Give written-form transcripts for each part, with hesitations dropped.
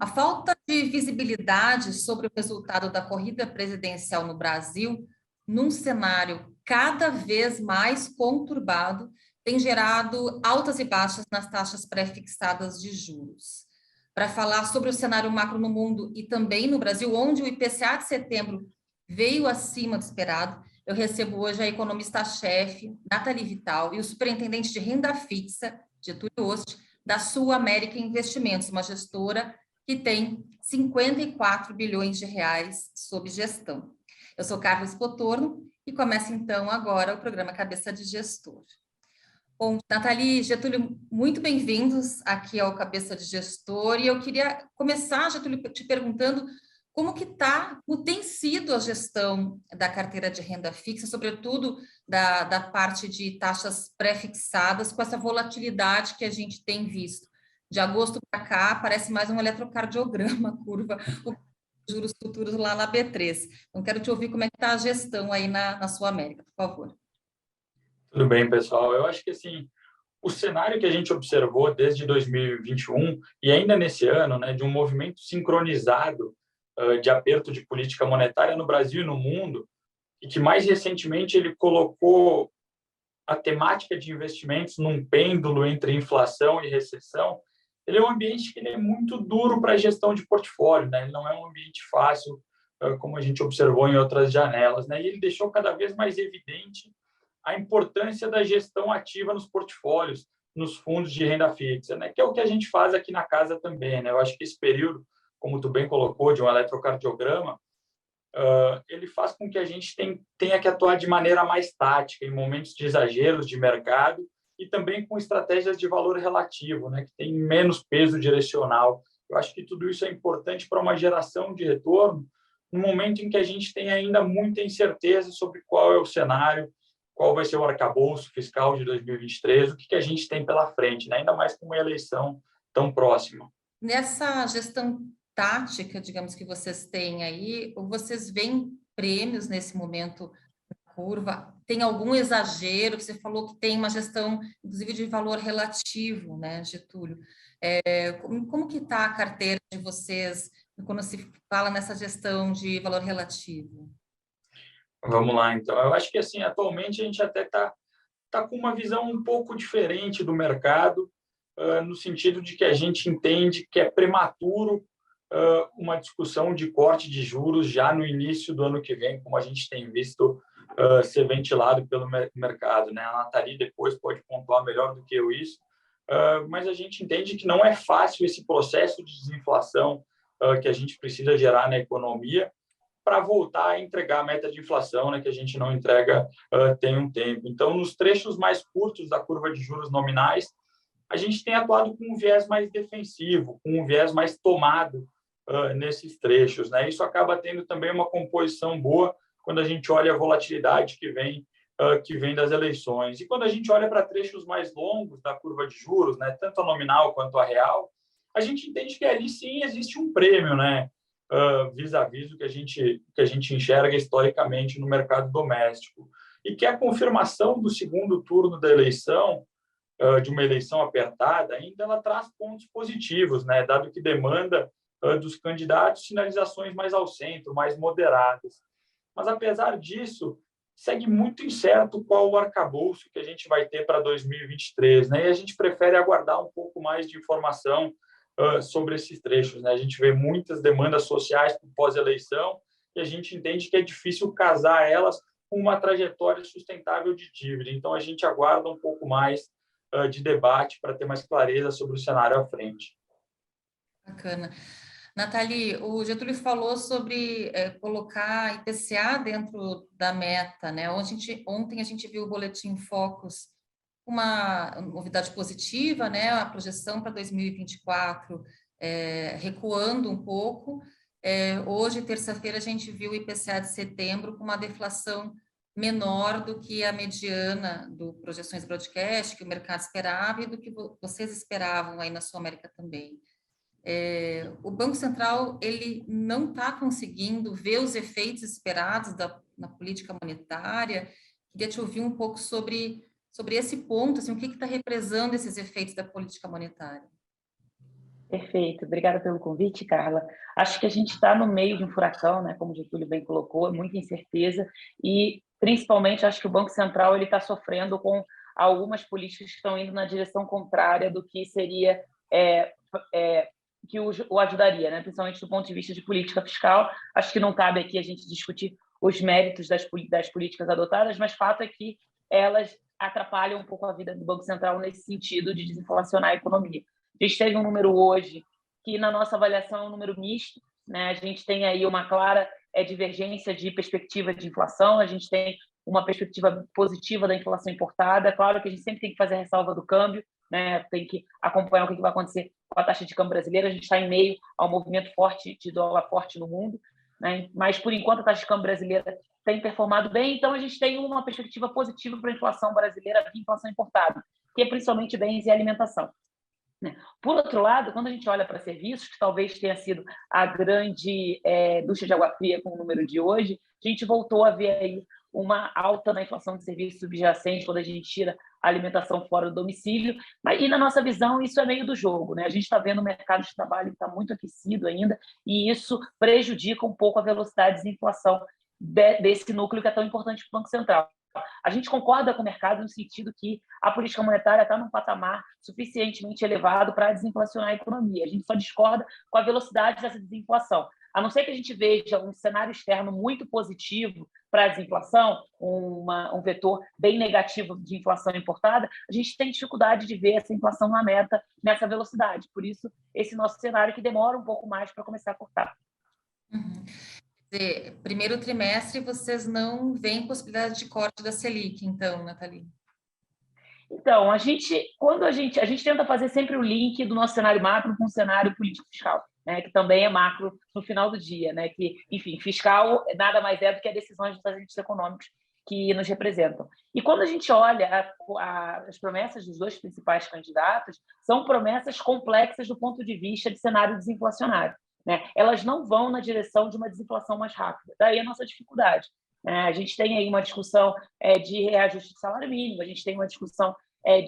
A falta de visibilidade sobre o resultado da corrida presidencial no Brasil, num cenário cada vez mais conturbado, tem gerado altas e baixas nas taxas pré-fixadas de juros. Para falar sobre o cenário macro no mundo e também no Brasil, onde o IPCA de setembro veio acima do esperado, eu recebo hoje a economista-chefe, Nathalie Vital, e o superintendente de renda fixa, Getúlio Ost, da Sul América Investimentos, uma gestora que tem 54 bilhões de reais sob gestão. Eu sou Carlos Potorno e começa então agora o programa Cabeça de Gestor. Bom, Nathalie, Getúlio, muito bem-vindos aqui ao Cabeça de Gestor, e eu queria começar, Getúlio, te perguntando como tem sido a gestão da carteira de renda fixa, sobretudo da parte de taxas pré-fixadas, com essa volatilidade que a gente tem visto. De agosto para cá, parece mais um eletrocardiograma, a curva, os juros futuros lá na B3. Então, quero te ouvir como é que está a gestão aí na Sul América, por favor. Tudo bem, pessoal. Eu acho que assim, o cenário que a gente observou desde 2021 e ainda nesse ano, né, de um movimento sincronizado de aperto de política monetária no Brasil e no mundo, e que mais recentemente ele colocou a temática de investimentos num pêndulo entre inflação e recessão. Ele é um ambiente que ele é muito duro para a gestão de portfólio, né? Ele não é um ambiente fácil, como a gente observou em outras janelas, né? E ele deixou cada vez mais evidente a importância da gestão ativa nos portfólios, nos fundos de renda fixa, né? Que é o que a gente faz aqui na casa também, né? Eu acho que esse período, como tu bem colocou, de um eletrocardiograma, ele faz com que a gente tenha que atuar de maneira mais tática, em momentos de exageros de mercado, e também com estratégias de valor relativo, né? Que tem menos peso direcional. Eu acho que tudo isso é importante para uma geração de retorno, no momento em que a gente tem ainda muita incerteza sobre qual é o cenário, qual vai ser o arcabouço fiscal de 2023, o que a gente tem pela frente, né? Ainda mais com uma eleição tão próxima. Nessa gestão tática, digamos, que vocês têm aí, vocês veem prêmios nesse momento na curva? Tem algum exagero? Você falou que tem uma gestão, inclusive, de valor relativo, né, Getúlio? Como que está a carteira de vocês quando se fala nessa gestão de valor relativo? Vamos lá, então. Eu acho que, assim, atualmente a gente até está com uma visão um pouco diferente do mercado, no sentido de que a gente entende que é prematuro uma discussão de corte de juros já no início do ano que vem, como a gente tem visto ser ventilado pelo mercado, né? A Nathalie depois pode pontuar melhor do que eu isso, mas a gente entende que não é fácil esse processo de desinflação que a gente precisa gerar na economia, para voltar a entregar a meta de inflação, né, que a gente não entrega tem um tempo. Então, nos trechos mais curtos da curva de juros nominais, a gente tem atuado com um viés mais defensivo, com um viés mais tomado nesses trechos, né? Isso acaba tendo também uma composição boa quando a gente olha a volatilidade que vem das eleições. E quando a gente olha para trechos mais longos da curva de juros, né, tanto a nominal quanto a real, a gente entende que ali sim existe um prêmio, né? Vis-à-vis o que a gente enxerga historicamente no mercado doméstico. E que a confirmação do segundo turno da eleição, de uma eleição apertada, ainda ela traz pontos positivos, né? Dado que demanda dos candidatos sinalizações mais ao centro, mais moderadas. Mas, apesar disso, segue muito incerto qual o arcabouço que a gente vai ter para 2023, né? E a gente prefere aguardar um pouco mais de informação sobre esses trechos, né? A gente vê muitas demandas sociais por pós-eleição e a gente entende que é difícil casar elas com uma trajetória sustentável de dívida. Então, a gente aguarda um pouco mais de debate para ter mais clareza sobre o cenário à frente. Bacana. Nathalie, o Getúlio falou sobre colocar IPCA dentro da meta, né? Ontem a gente viu o Boletim Focus, uma novidade positiva, né? A projeção para 2024 recuando um pouco. Hoje, terça-feira, a gente viu o IPCA de setembro com uma deflação menor do que a mediana do Projeções Broadcast, que o mercado esperava e do que vocês esperavam aí na Sul América também. O Banco Central ele não está conseguindo ver os efeitos esperados na política monetária. Queria te ouvir um pouco sobre esse ponto, assim, o que está represando esses efeitos da política monetária? Perfeito, obrigada pelo convite, Carla. Acho que a gente está no meio de um furacão, né? Como o Getúlio bem colocou, muita incerteza e, principalmente, acho que o Banco Central ele está sofrendo com algumas políticas que estão indo na direção contrária do que seria é, que o ajudaria, né? Principalmente do ponto de vista de política fiscal. Acho que não cabe aqui a gente discutir os méritos das políticas adotadas, mas fato é que elas atrapalham um pouco a vida do Banco Central nesse sentido de desinflacionar a economia. A gente teve um número hoje que, na nossa avaliação, é um número misto, né? A gente tem aí uma clara divergência de perspectiva de inflação, a gente tem uma perspectiva positiva da inflação importada. Claro que a gente sempre tem que fazer a ressalva do câmbio, né? Tem que acompanhar o que vai acontecer com a taxa de câmbio brasileira. A gente está em meio ao movimento forte de dólar forte no mundo, né? Mas, por enquanto, a taxa de câmbio brasileira tem performado bem, então a gente tem uma perspectiva positiva para a inflação brasileira e inflação importada, que é principalmente bens e alimentação. Por outro lado, quando a gente olha para serviços, que talvez tenha sido a grande ducha de água fria com o número de hoje, a gente voltou a ver aí uma alta na inflação de serviços subjacentes quando a gente tira a alimentação fora do domicílio. E, na nossa visão, isso é meio do jogo, né? A gente está vendo o mercado de trabalho que está muito aquecido ainda e isso prejudica um pouco a velocidade de desinflação desse núcleo que é tão importante para o Banco Central. A gente concorda com o mercado no sentido que a política monetária está num patamar suficientemente elevado para desinflacionar a economia. A gente só discorda com a velocidade dessa desinflação. A não ser que a gente veja um cenário externo muito positivo para a desinflação, um vetor bem negativo de inflação importada, a gente tem dificuldade de ver essa inflação na meta nessa velocidade. Por isso, esse nosso cenário que demora um pouco mais para começar a cortar. Uhum. Primeiro trimestre, vocês não veem possibilidade de corte da Selic, então, Nathalie? Então, quando a gente tenta fazer sempre o link do nosso cenário macro com o cenário político fiscal, né, que também é macro no final do dia, né, que, enfim, fiscal nada mais é do que as decisões dos agentes econômicos que nos representam. E quando a gente olha as promessas dos dois principais candidatos, são promessas complexas do ponto de vista de cenário desinflacionário, né? Elas não vão na direção de uma desinflação mais rápida. Daí a nossa dificuldade. A gente tem aí uma discussão de reajuste de salário mínimo, a gente tem uma discussão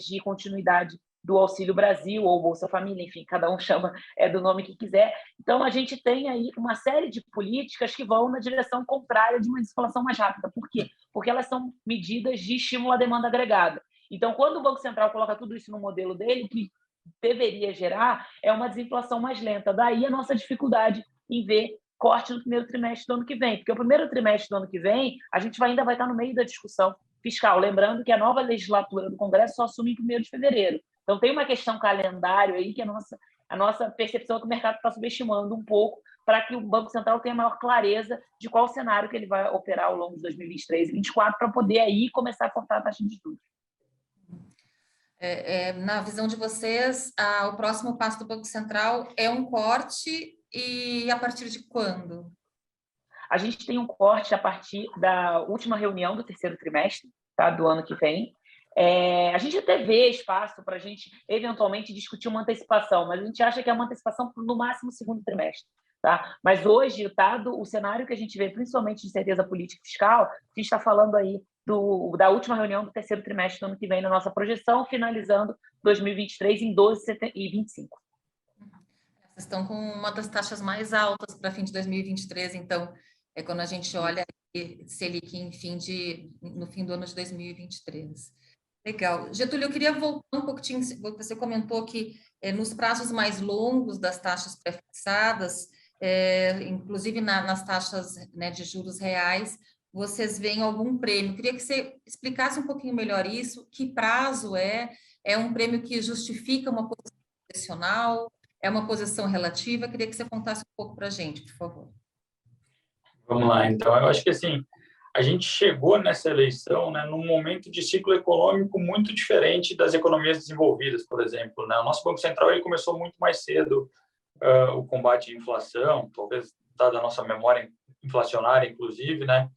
de continuidade do Auxílio Brasil ou Bolsa Família, enfim, cada um chama do nome que quiser. Então, a gente tem aí uma série de políticas que vão na direção contrária de uma desinflação mais rápida. Por quê? Porque elas são medidas de estímulo à demanda agregada. Então, quando o Banco Central coloca tudo isso no modelo dele, o que deveria gerar é uma desinflação mais lenta. Daí a nossa dificuldade em ver corte no primeiro trimestre do ano que vem, porque o primeiro trimestre do ano que vem a gente ainda vai estar no meio da discussão fiscal, lembrando que a nova legislatura do Congresso só assume em 1º de fevereiro. Então tem uma questão calendário aí que a nossa percepção é que o mercado está subestimando um pouco para que o Banco Central tenha maior clareza de qual cenário que ele vai operar ao longo de 2023 e 2024 para poder aí começar a cortar a taxa de juros. Na visão de vocês, o próximo passo do Banco Central é um corte e a partir de quando? A gente tem um corte a partir da última reunião do 3º trimestre, tá, do ano que vem. A gente até vê espaço para a gente, eventualmente, discutir uma antecipação, mas a gente acha que é uma antecipação no máximo 2º trimestre. Tá? Mas hoje, dado o cenário que a gente vê, principalmente de incerteza política e fiscal, a gente está falando aí da última reunião do 3º trimestre do ano que vem na nossa projeção, finalizando 2023 em 12,25. Vocês estão com uma das taxas mais altas para fim de 2023, então, quando a gente olha Selic no fim do ano de 2023. Legal. Getúlio, eu queria voltar um pouquinho, você comentou que nos prazos mais longos das taxas pré-fixadas, inclusive nas taxas, né, de juros reais, vocês veem algum prêmio. Queria que você explicasse um pouquinho melhor isso, que prazo é? É um prêmio que justifica uma posição posicional? É uma posição relativa? Queria que você contasse um pouco para a gente, por favor. Vamos lá, então. Eu acho que, assim, a gente chegou nessa eleição, né, num momento de ciclo econômico muito diferente das economias desenvolvidas, por exemplo, né? O nosso Banco Central ele começou muito mais cedo o combate à inflação, talvez dada a nossa memória inflacionária, inclusive, né?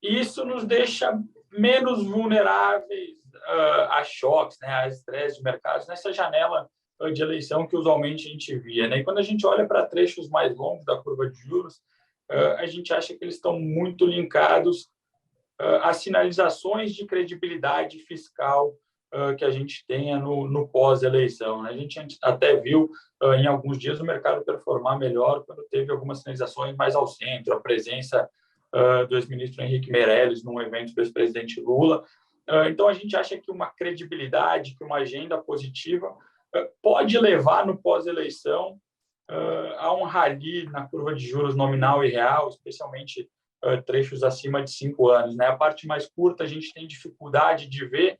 E isso nos deixa menos vulneráveis a choques, né, a estresse de mercados nessa janela de eleição que usualmente a gente via, né? E quando a gente olha para trechos mais longos da curva de juros, a gente acha que eles estão muito linkados às sinalizações de credibilidade fiscal que a gente tenha no pós-eleição, né? A gente até viu em alguns dias o mercado performar melhor quando teve algumas sinalizações mais ao centro, a presença do ex-ministro Henrique Meirelles num evento do ex-presidente Lula. Então, a gente acha que uma credibilidade, que uma agenda positiva pode levar no pós-eleição há um rally na curva de juros nominal e real, especialmente trechos acima de 5 anos. Né? A parte mais curta a gente tem dificuldade de ver,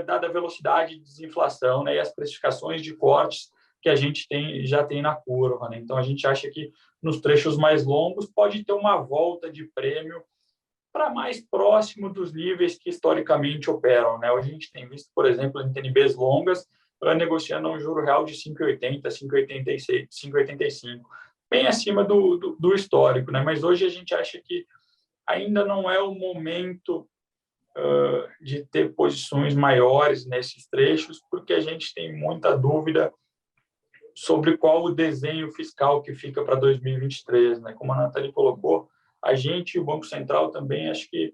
dada a velocidade de desinflação, né? E as precificações de cortes que a gente já tem na curva. Né? Então, a gente acha que nos trechos mais longos pode ter uma volta de prêmio para mais próximo dos níveis que historicamente operam. Né? Hoje a gente tem visto, por exemplo, em TNBs longas, negociando um juro real de 5,80, 5,86, 5,85, bem acima do histórico. Né? Mas hoje a gente acha que ainda não é o momento de ter posições maiores nesses trechos, porque a gente tem muita dúvida sobre qual o desenho fiscal que fica para 2023. Né? Como a Nathalie colocou, a gente e o Banco Central também acho que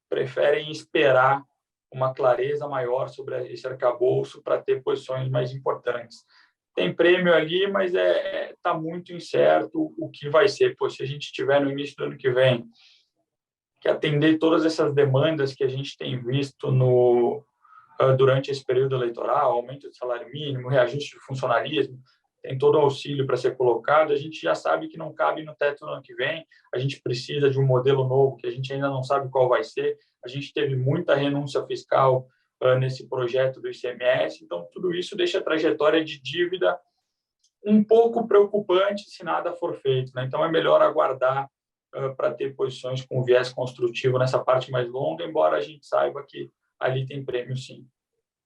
preferem esperar uma clareza maior sobre esse arcabouço para ter posições mais importantes. Tem prêmio ali, mas está muito incerto o que vai ser. Se a gente tiver no início do ano que vem que atender todas essas demandas que a gente tem visto durante esse período eleitoral, aumento de salário mínimo, reajuste de funcionalismo, tem todo o auxílio para ser colocado, a gente já sabe que não cabe no teto no ano que vem, a gente precisa de um modelo novo que a gente ainda não sabe qual vai ser, a gente teve muita renúncia fiscal nesse projeto do ICMS, então tudo isso deixa a trajetória de dívida um pouco preocupante se nada for feito. Né? Então é melhor aguardar para ter posições com viés construtivo nessa parte mais longa, embora a gente saiba que ali tem prêmio, sim.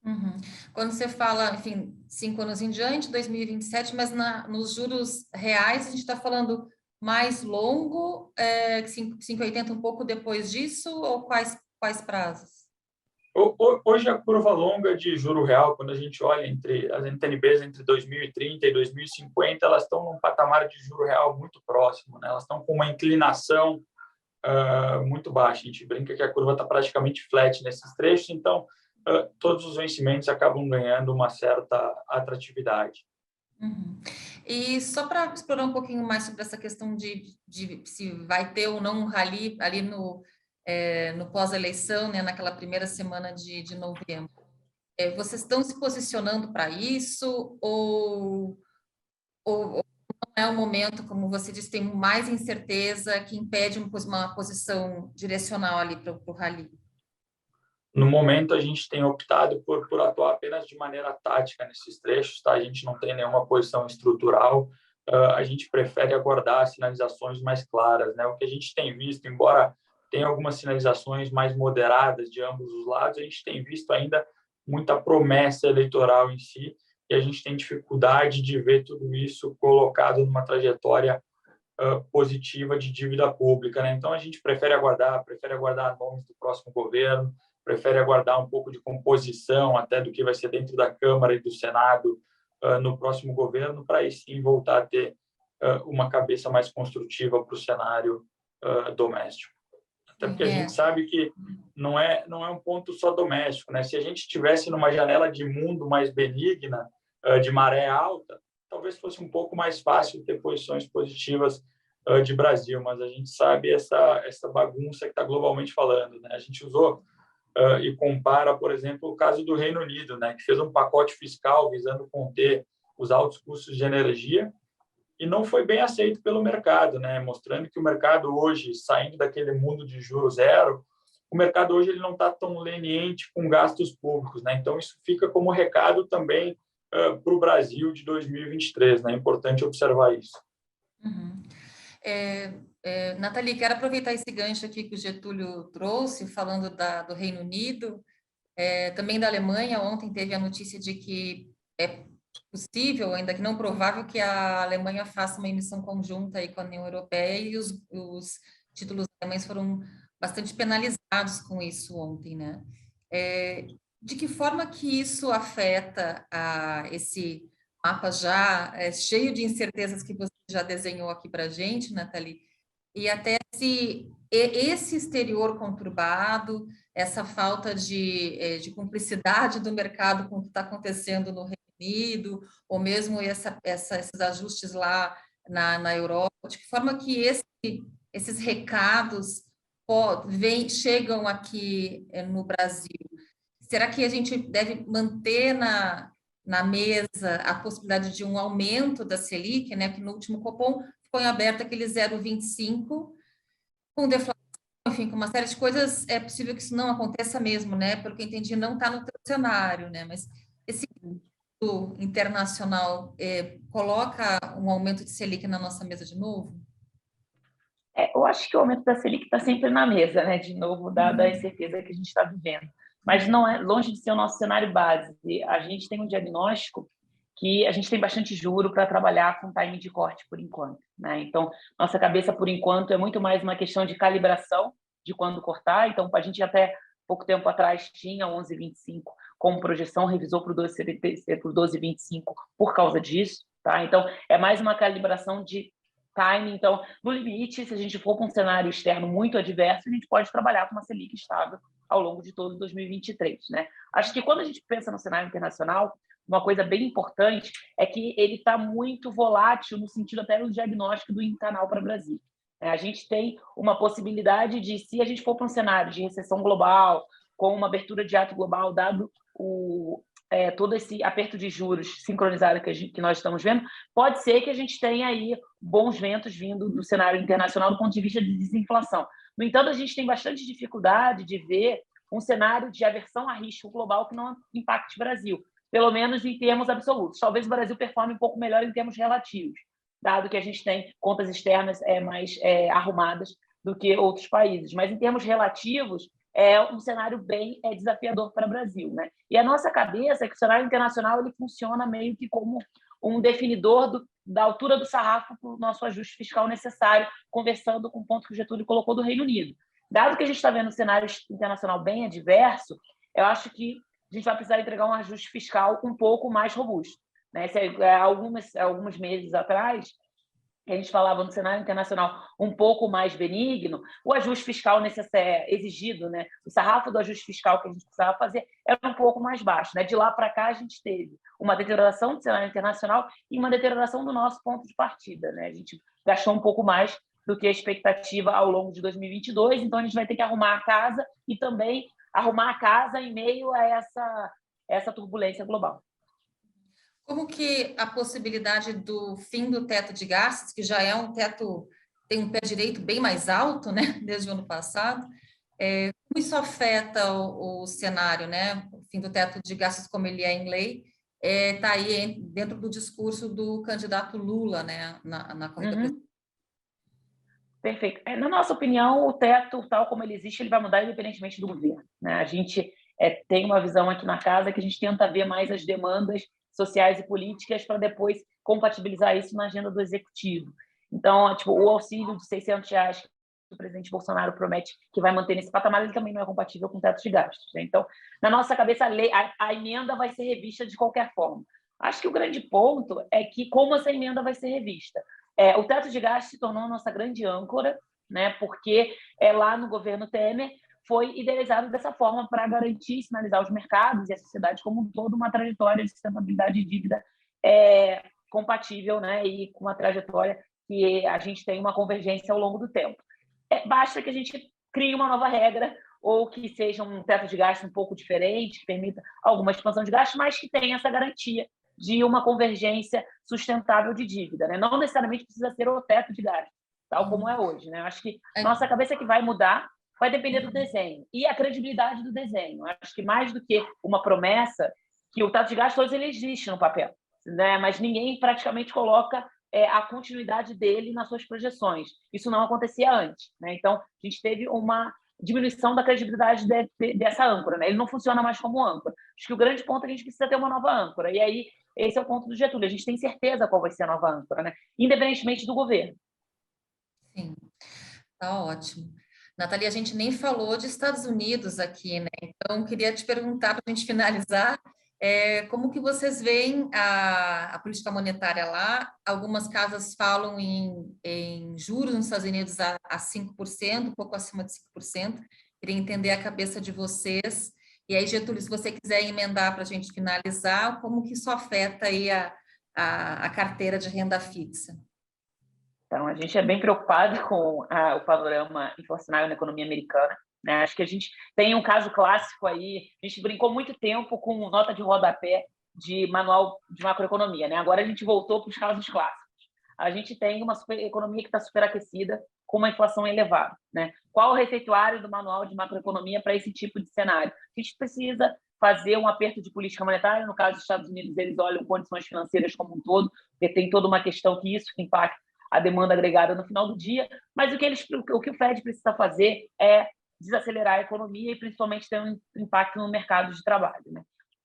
Uhum. Quando você fala, enfim, 5 anos em diante, 2027, mas nos juros reais, a gente está falando mais longo, 5,80 um pouco depois disso, ou quais prazos? Hoje, a curva longa de juro real, quando a gente olha entre as NTNBs entre 2030 e 2050, elas estão num patamar de juro real muito próximo. Né? Elas estão com uma inclinação muito baixa. A gente brinca que a curva está praticamente flat nesses trechos, então todos os vencimentos acabam ganhando uma certa atratividade. Uhum. E só para explorar um pouquinho mais sobre essa questão de se vai ter ou não um rally ali no pós-eleição, né, naquela primeira semana de novembro. Vocês estão se posicionando para isso ou não é o momento, como você disse, tem mais incerteza que impede uma posição direcional ali para o rally? No momento, a gente tem optado por atuar apenas de maneira tática nesses trechos, tá? A gente não tem nenhuma posição estrutural, a gente prefere aguardar sinalizações mais claras, né? O que a gente tem visto, embora tenha algumas sinalizações mais moderadas de ambos os lados, a gente tem visto ainda muita promessa eleitoral em si, e a gente tem dificuldade de ver tudo isso colocado numa trajetória positiva de dívida pública, né? Então, a gente prefere aguardar nomes do próximo governo, prefere aguardar um pouco de composição até do que vai ser dentro da Câmara e do Senado no próximo governo, para aí sim voltar a ter uma cabeça mais construtiva para o cenário doméstico. Até porque a gente sabe que não é um ponto só doméstico, né? Se a gente estivesse numa janela de mundo mais benigna, de maré alta, talvez fosse um pouco mais fácil ter posições positivas de Brasil, mas a gente sabe essa bagunça que está globalmente falando, né? A gente usou e compara, por exemplo, o caso do Reino Unido, né, que fez um pacote fiscal visando conter os altos custos de energia e não foi bem aceito pelo mercado, né, mostrando que o mercado hoje, saindo daquele mundo de juros zero, o mercado hoje ele não está tão leniente com gastos públicos, né? Então isso fica como recado também para o Brasil de 2023, né? É importante observar isso. Uhum. Nathalie, quero aproveitar esse gancho aqui que o Getúlio trouxe, falando do Reino Unido, também da Alemanha. Ontem teve a notícia de que é possível, ainda que não provável, que a Alemanha faça uma emissão conjunta aí com a União Europeia, e os títulos alemães foram bastante penalizados com isso ontem, né? De que forma que isso afeta esse mapa já cheio de incertezas que você já desenhou aqui para a gente, Nathalie? e até se esse exterior conturbado, essa falta de cumplicidade do mercado com o que está acontecendo no Reino Unido, ou mesmo esses ajustes lá na Europa, de que forma que esses recados chegam aqui no Brasil? Será que a gente deve manter na mesa a possibilidade de um aumento da Selic, né? Que no último Copom ficou em aberto aquele 0,25, com deflação, enfim, com uma série de coisas, é possível que isso não aconteça mesmo, né? Pelo que eu entendi, não está no teu cenário, né? Mas esse internacional coloca um aumento de Selic na nossa mesa de novo? Eu acho que o aumento da Selic está sempre na mesa, né? De novo, dada a incerteza que a gente está vivendo. Mas não é longe de ser o nosso cenário base. A gente tem um diagnóstico que a gente tem bastante juro para trabalhar com time de corte por enquanto, né? Então, nossa cabeça, por enquanto, é muito mais uma questão de calibração de quando cortar. Então, a gente até pouco tempo atrás tinha 11,25 como projeção, revisou para o 12,25 por causa disso, tá? Então, é mais uma calibração de time. Então, no limite, se a gente for com um cenário externo muito adverso, a gente pode trabalhar com uma Selic estável ao longo de todo 2023, né? Acho que quando a gente pensa no cenário internacional, uma coisa bem importante é que ele está muito volátil no sentido até do diagnóstico do canal para o Brasil. A gente tem uma possibilidade de, se a gente for para um cenário de recessão global, com uma abertura de ato global, dado todo esse aperto de juros sincronizado que nós estamos vendo, pode ser que a gente tenha aí bons ventos vindo do cenário internacional do ponto de vista de desinflação. No entanto, a gente tem bastante dificuldade de ver um cenário de aversão a risco global que não impacte o Brasil, pelo menos em termos absolutos. Talvez o Brasil performe um pouco melhor em termos relativos, dado que a gente tem contas externas mais arrumadas do que outros países. Mas em termos relativos, é um cenário bem desafiador para o Brasil, né? E a nossa cabeça é que o cenário internacional ele funciona meio que como um definidor da altura do sarrafo para o nosso ajuste fiscal necessário, conversando com o ponto que o Getúlio colocou do Reino Unido. Dado que a gente está vendo um cenário internacional bem adverso, eu acho que a gente vai precisar entregar um ajuste fiscal um pouco mais robusto, né? Alguns meses atrás, que a gente falava no cenário internacional um pouco mais benigno, o ajuste fiscal exigido, né? O sarrafo do ajuste fiscal que a gente precisava fazer era um pouco mais baixo, né? De lá para cá, a gente teve uma deterioração do cenário internacional e uma deterioração do nosso ponto de partida, né? A gente gastou um pouco mais do que a expectativa ao longo de 2022, então a gente vai ter que arrumar a casa e também arrumar a casa em meio a essa turbulência global. Como que a possibilidade do fim do teto de gastos, que já é um teto, tem um pé direito bem mais alto, né, desde o ano passado, como isso afeta o cenário, né? O fim do teto de gastos, como ele é em lei, está aí dentro do discurso do candidato Lula, né, na corrida presidencial. Perfeito. Na nossa opinião, o teto, tal como ele existe, ele vai mudar independentemente do governo, né? A gente tem uma visão aqui na casa que a gente tenta ver mais as demandas sociais e políticas para depois compatibilizar isso na agenda do executivo. Então, tipo, o auxílio de R$600 que o presidente Bolsonaro promete que vai manter nesse patamar, ele também não é compatível com o teto de gastos, né? Então, na nossa cabeça, a emenda vai ser revista de qualquer forma. Acho que o grande ponto é que como essa emenda vai ser revista. O teto de gastos se tornou a nossa grande âncora, né? Porque lá no governo Temer foi idealizado dessa forma para garantir e sinalizar os mercados e a sociedade como um todo uma trajetória de sustentabilidade de dívida compatível, né? E com uma trajetória que a gente tem uma convergência ao longo do tempo. Basta que a gente crie uma nova regra ou que seja um teto de gastos um pouco diferente, que permita alguma expansão de gastos, mas que tenha essa garantia de uma convergência sustentável de dívida, né? Não necessariamente precisa ser o teto de gastos, tal como é hoje, né? Acho que nossa cabeça que vai mudar vai depender do desenho e a credibilidade do desenho. Acho que mais do que uma promessa, que o teto de gastos hoje ele existe no papel, né? Mas ninguém praticamente coloca a continuidade dele nas suas projeções. Isso não acontecia antes, né? Então, a gente teve uma diminuição da credibilidade dessa âncora, né? Ele não funciona mais como âncora. Acho que o grande ponto é que a gente precisa ter uma nova âncora. E aí, esse é o ponto do Getúlio. A gente tem certeza qual vai ser a nova âncora, né? Independentemente do governo. Sim, tá ótimo. Nathalie, a gente nem falou de Estados Unidos aqui, né? Então, queria te perguntar, para a gente finalizar, Como que vocês veem a política monetária lá? Algumas casas falam em juros nos Estados Unidos a 5%, um pouco acima de 5%. Queria entender a cabeça de vocês. E aí, Getúlio, se você quiser emendar para a gente finalizar, como que isso afeta aí a carteira de renda fixa? Então, a gente é bem preocupado com o panorama inflacionário na economia americana, né? Acho que a gente tem um caso clássico aí, a gente brincou muito tempo com nota de rodapé de manual de macroeconomia, né? Agora a gente voltou para os casos clássicos. A gente tem uma economia que está superaquecida, com uma inflação elevada, né? Qual o receituário do manual de macroeconomia para esse tipo de cenário? A gente precisa fazer um aperto de política monetária, no caso dos Estados Unidos, eles olham condições financeiras como um todo, porque tem toda uma questão que isso impacta a demanda agregada no final do dia, mas o que o Fed precisa fazer é desacelerar a economia e principalmente ter um impacto no mercado de trabalho, né?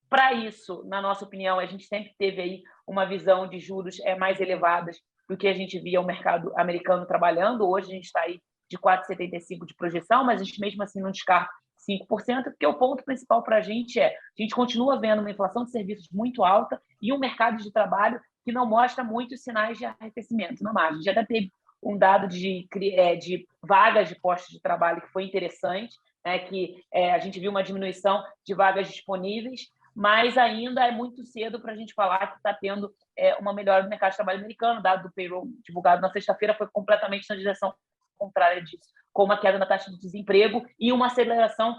Para isso, na nossa opinião, a gente sempre teve aí uma visão de juros mais elevadas do que a gente via o mercado americano trabalhando. Hoje a gente está aí de 4,75% de projeção, mas a gente mesmo assim não descarta 5%, porque o ponto principal para a gente continua vendo uma inflação de serviços muito alta e um mercado de trabalho que não mostra muitos sinais de arrefecimento na margem. Já teve um dado de vagas de postos de trabalho que foi interessante, né, que a gente viu uma diminuição de vagas disponíveis, mas ainda é muito cedo para a gente falar que está tendo uma melhora no mercado de trabalho americano. O dado do payroll divulgado na sexta-feira foi completamente na direção contrária disso, com uma queda na taxa de desemprego e uma aceleração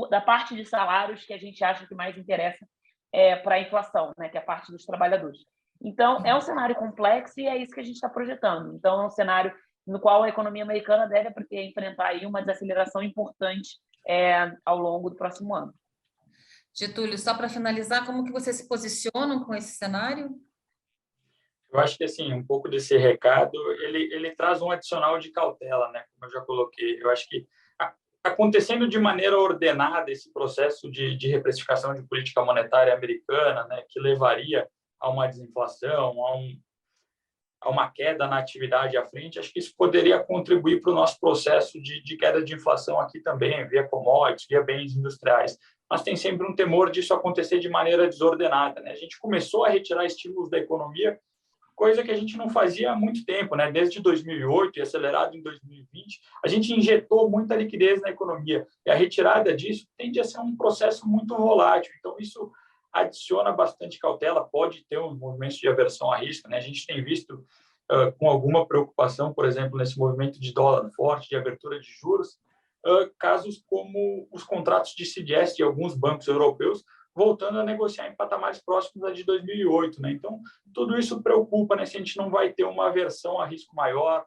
da parte de salários que a gente acha que mais interessa para a inflação, né, que é a parte dos trabalhadores. Então, é um cenário complexo e é isso que a gente está projetando. Então, é um cenário no qual a economia americana deve enfrentar aí uma desaceleração importante ao longo do próximo ano. Getúlio, só para finalizar, como que vocês se posicionam com esse cenário? Eu acho que assim, um pouco desse recado, ele traz um adicional de cautela, né? Como eu já coloquei. Eu acho que acontecendo de maneira ordenada esse processo de reprecificação de política monetária americana, né, que levaria a uma desinflação, a uma queda na atividade à frente, acho que isso poderia contribuir para o nosso processo de queda de inflação aqui também, via commodities, via bens industriais. Mas tem sempre um temor disso acontecer de maneira desordenada, né? A gente começou a retirar estímulos da economia, coisa que a gente não fazia há muito tempo, né? Desde 2008 e acelerado em 2020, a gente injetou muita liquidez na economia e a retirada disso tende a ser um processo muito volátil. Então, isso adiciona bastante cautela, pode ter um movimento de aversão a risco, né? A gente tem visto com alguma preocupação, por exemplo, nesse movimento de dólar forte, de abertura de juros, casos como os contratos de CDS de alguns bancos europeus, voltando a negociar em patamares próximos a de 2008, né? Então, tudo isso preocupa, né? Se a gente não vai ter uma aversão a risco maior,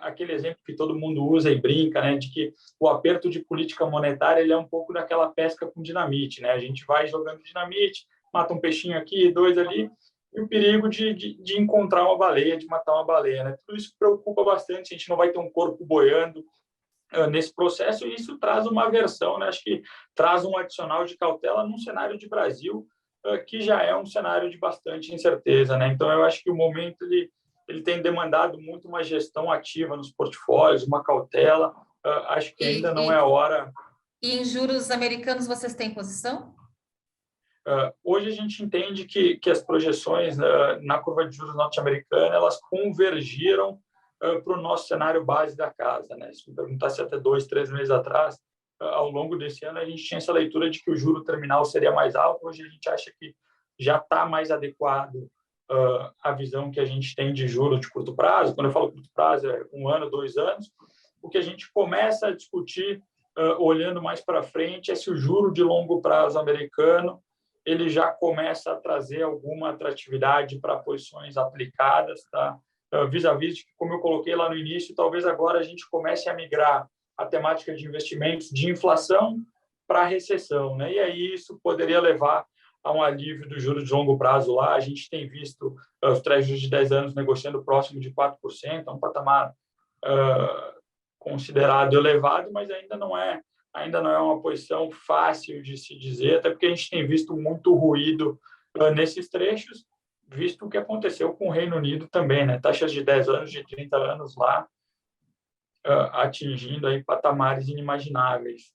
aquele exemplo que todo mundo usa e brinca, né? De que o aperto de política monetária ele é um pouco daquela pesca com dinamite, né? A gente vai jogando dinamite, mata um peixinho aqui, dois ali, e o perigo de encontrar uma baleia, de matar uma baleia, né? Tudo isso preocupa bastante, a gente não vai ter um corpo boiando nesse processo, e isso traz uma aversão, né? Acho que traz um adicional de cautela num cenário de Brasil que já é um cenário de bastante incerteza, né? Então, eu acho que o momento ele tem demandado muito uma gestão ativa nos portfólios, uma cautela. Acho que ainda não é a hora. E em juros americanos vocês têm posição? Hoje a gente entende que as projeções na curva de juros norte-americana elas convergiram para o nosso cenário base da casa, né? Se me perguntasse até 2, 3 meses atrás, ao longo desse ano, a gente tinha essa leitura de que o juro terminal seria mais alto. Hoje a gente acha que já está mais adequado a visão que a gente tem de juro de curto prazo. Quando eu falo curto prazo, é 1 ano, 2 anos. O que a gente começa a discutir, olhando mais para frente, é se o juro de longo prazo americano ele já começa a trazer alguma atratividade para posições aplicadas, tá? Vis-à-vis de que, como eu coloquei lá no início, talvez agora a gente comece a migrar a temática de investimentos de inflação para a recessão, né? E aí isso poderia levar a um alívio do juro de longo prazo lá. A gente tem visto os Treasuries de 10 anos negociando próximo de 4%, é um patamar considerado elevado, mas ainda não é uma posição fácil de se dizer, até porque a gente tem visto muito ruído nesses trechos, visto o que aconteceu com o Reino Unido também, né? Taxas de 10 anos, de 30 anos lá, atingindo aí patamares inimagináveis.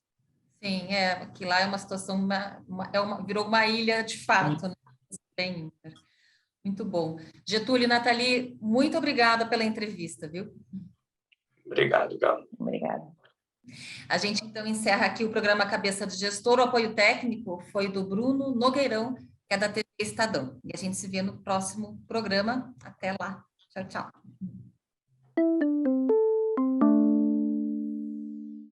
Sim, que lá é uma situação, virou uma ilha de fato, né? Bem, muito bom. Getúlio e Nathalie, muito obrigada pela entrevista, viu? Obrigado, Galo. Obrigada. A gente, então, encerra aqui o programa Cabeça de Gestor. O apoio técnico foi do Bruno Nogueirão, que é da TV Estadão. E a gente se vê no próximo programa. Até lá. Tchau, tchau.